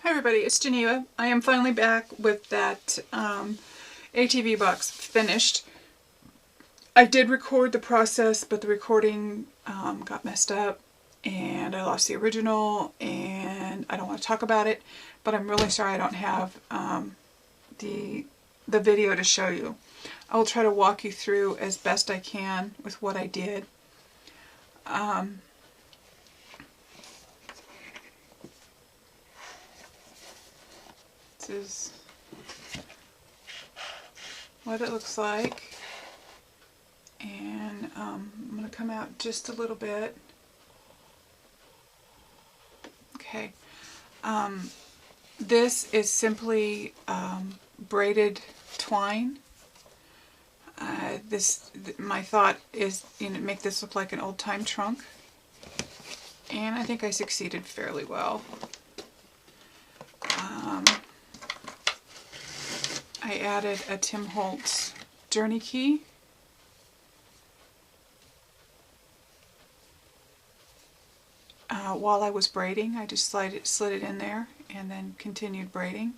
Hi everybody, it's Geneva. I am finally back with that ATV box finished. I did record the process, but the recording got messed up and I lost the original and I don't want to talk about it, but I'm really sorry I don't have the video to show you. I will try to walk you through as best I can with what I did. This is what it looks like, and I'm going to come out just a little bit. Okay, this is simply braided twine. My thought is, make this look like an old-time trunk, and I think I succeeded fairly well. I added a Tim Holtz journey key. While I was braiding, I just slid it in there and then continued braiding.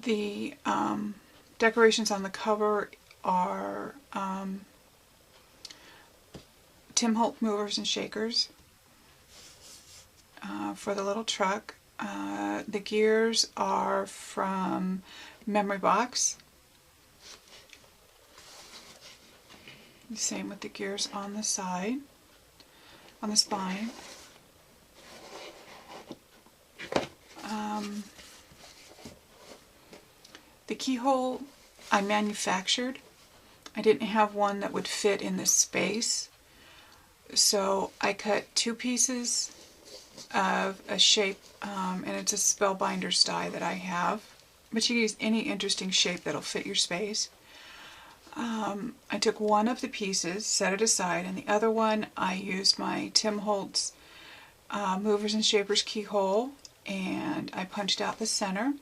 The decorations on the cover are Tim Holtz movers and shakers for the little truck. The gears are from Memory Box. The same with the gears on the side, on the spine. The keyhole I manufactured. I didn't have one that would fit in this space, so I cut two pieces of a shape, and it's a spellbinder's die that I have, but you can use any interesting shape that'll fit your space. I took one of the pieces, set it aside, and the other one I used my Tim Holtz movers and shapers keyhole, and I punched out the center,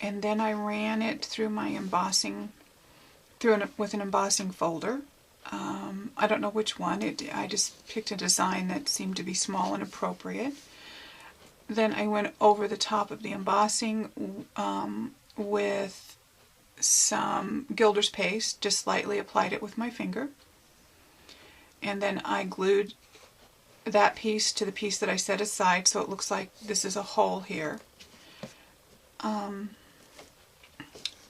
and then I ran it through my embossing, with an embossing folder. I don't know which one. I just picked a design that seemed to be small and appropriate. Then I went over the top of the embossing with some Gilder's paste, just lightly applied it with my finger, and then I glued that piece to the piece that I set aside, so it looks like this is a hole here.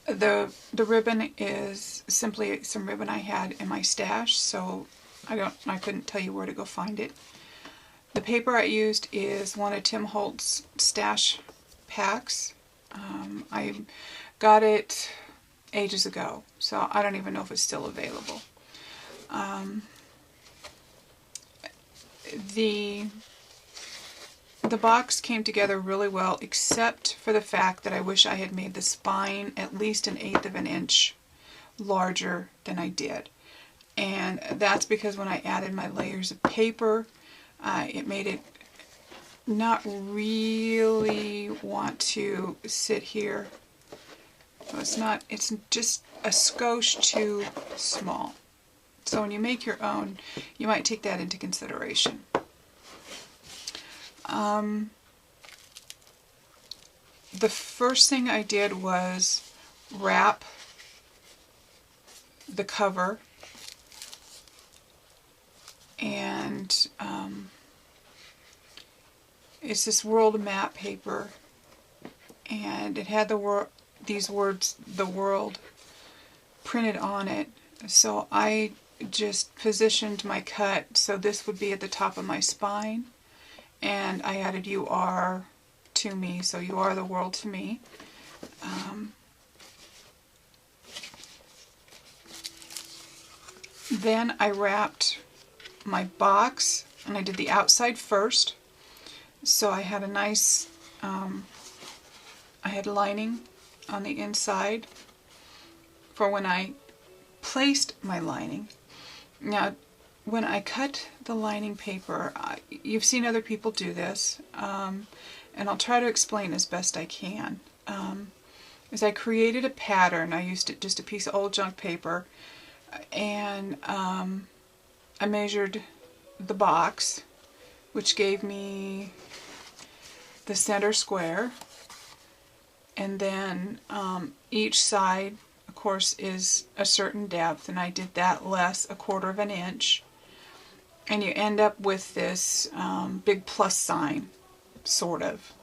The ribbon is simply some ribbon I had in my stash, so I couldn't tell you where to go find it. The paper I used is one of Tim Holtz stash packs. I got it ages ago, so I don't even know if it's still available. The box came together really well, except for the fact that I wish I had made the spine at least 1/8 of an inch larger than I did. And that's because when I added my layers of paper, it made it not really want to sit here. So it's just a skosh too small. So when you make your own, you might take that into consideration. The first thing I did was wrap the cover, and it's this world map paper, and it had these words, the world, printed on it. So I just positioned my cut so this would be at the top of my spine, and I added "You are" to me, so you are the world to me. Then I wrapped my box, and I did the outside first, so I had a nice I had lining on the inside for when I placed my lining. Now, when I cut the lining paper, you've seen other people do this, and I'll try to explain as best I can. Is I created a pattern. I used just a piece of old junk paper, and I measured the box, which gave me the center square, and then each side, of course, is a certain depth, and I did that less 1/4 of an inch, and you end up with this big plus sign, sort of,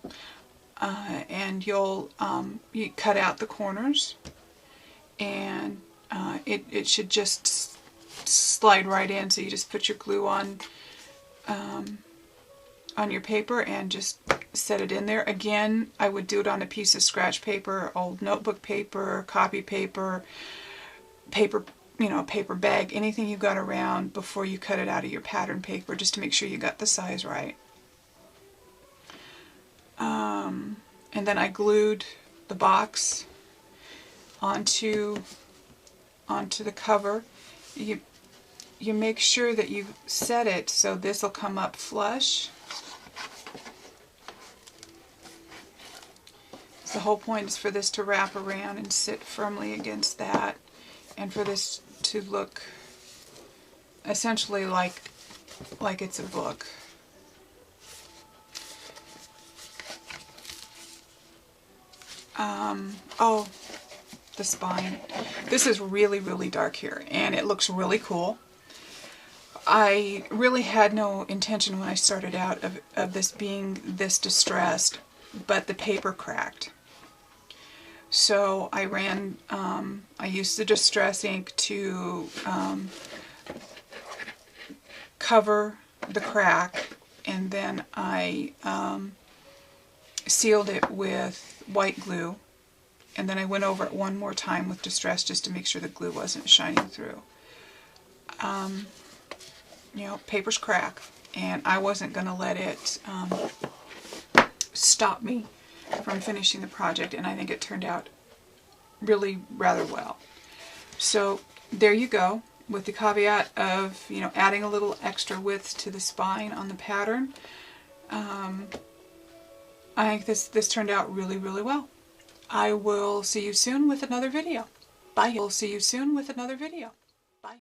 and you cut out the corners, and it should just slide right in. So you just put your glue on your paper and just set it in there. Again, I would do it on a piece of scratch paper, old notebook paper, copy paper, paper bag, anything you've got around before you cut it out of your pattern paper, just to make sure you got the size right. And then I glued the box onto the cover. You make sure that you set it so this will come up flush. So the whole point is for this to wrap around and sit firmly against that, and for this to look essentially like it's a book. Oh, the spine. This is really, really dark here, and it looks really cool. I really had no intention when I started out of this being this distressed, but the paper cracked. So I used the distress ink to cover the crack, and then I sealed it with white glue, and then I went over it one more time with distress just to make sure the glue wasn't shining through. Papers crack, and I wasn't going to let it stop me from finishing the project, and I think it turned out really rather well. So there you go, with the caveat of adding a little extra width to the spine on the pattern. I think this turned out really, really well. I will see you soon with another video. Bye. We'll see you soon with another video.